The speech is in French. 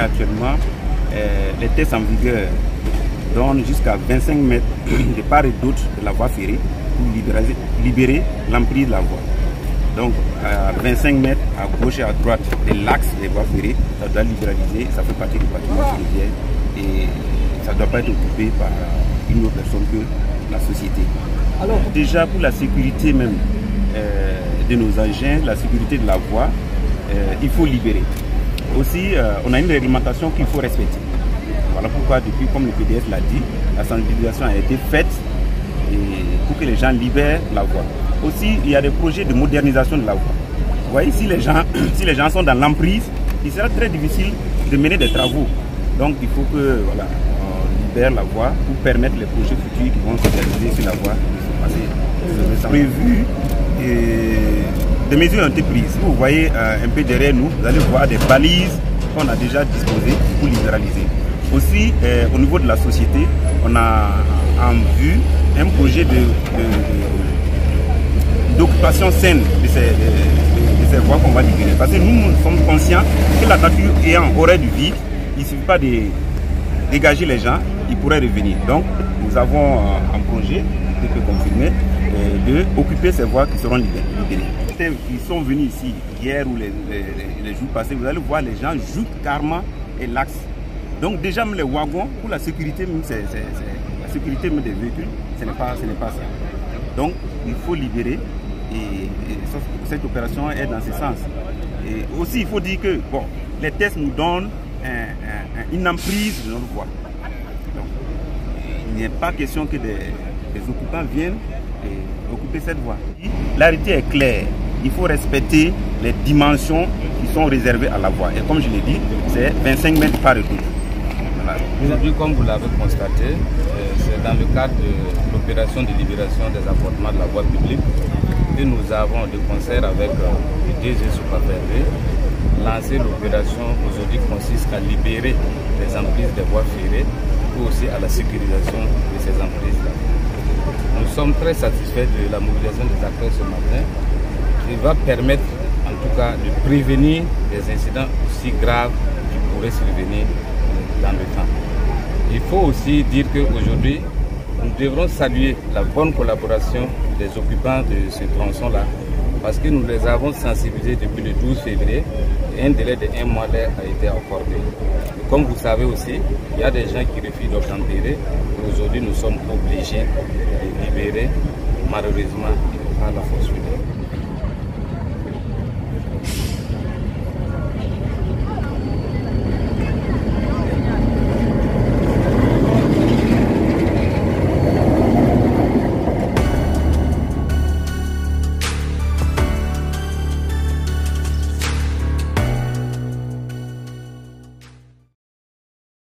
Actuellement, les tests en vigueur donnent jusqu'à 25 mètres de part et d'autre de la voie ferrée pour libérer l'emprise de la voie. Donc, à 25 mètres à gauche et à droite de l'axe des voies ferrées, ça doit libéraliser, ça fait partie du bâtiment ferroviaire et ça ne doit pas être occupé par une autre personne que la société. Alors, déjà pour la sécurité même de nos engins, la sécurité de la voie, il faut libérer. Aussi, on a une réglementation qu'il faut respecter. Voilà pourquoi, depuis, comme le PDF l'a dit, la sensibilisation a été faite pour que les gens libèrent la voie. Aussi, il y a des projets de modernisation de la voie. Vous voyez, si les gens sont dans l'emprise, il sera très difficile de mener des travaux. Donc, il faut que voilà, on libère la voie pour permettre les projets futurs qui vont se réaliser sur la voie de se passer. Prévu des mesures ont été prises. Vous voyez un peu derrière nous, vous allez voir des balises qu'on a déjà disposées pour libéraliser. Aussi, au niveau de la société, on a en vue un projet d'occupation saine de ces voies qu'on va libérer. Parce que nous sommes conscients que la nature ayant horreur du vide, il ne suffit pas de dégager les gens, ils pourraient revenir. Donc, nous avons un projet, je peux confirmer, d'occuper ces voies qui seront libérées. Ils sont venus ici hier ou les jours passés, vous allez voir les gens jouent carrément et l'axe. Donc déjà les wagons, pour la sécurité même, la sécurité même des véhicules, ce n'est pas ça. Donc il faut libérer et cette opération est dans ce sens. Et aussi il faut dire que bon, les tests nous donnent une emprise de notre voie. Donc, il n'est pas question que des occupants viennent occuper cette voie. L'arrêté est clair. Il faut respecter les dimensions qui sont réservées à la voie. Et comme je l'ai dit, c'est 25 mètres par retour. Voilà. Aujourd'hui, comme vous l'avez constaté, c'est dans le cadre de l'opération de libération des apportements de la voie publique que nous avons, de concert avec le DG Soupaperdé, lancé l'opération aujourd'hui qui consiste à libérer les emprises des voies ferrées ou aussi à la sécurisation de ces emprises-là. Nous sommes très satisfaits de la mobilisation des acteurs ce matin, qui va permettre en tout cas de prévenir des incidents aussi graves qui pourraient survenir dans le temps. Il faut aussi dire qu'aujourd'hui, nous devrons saluer la bonne collaboration des occupants de ce tronçon-là, parce que nous les avons sensibilisés depuis le 12 février et un délai de 1 mois leur a été accordé. Et comme vous savez aussi, il y a des gens qui refusent d'obtempérer et aujourd'hui nous sommes obligés de libérer malheureusement par la force publique.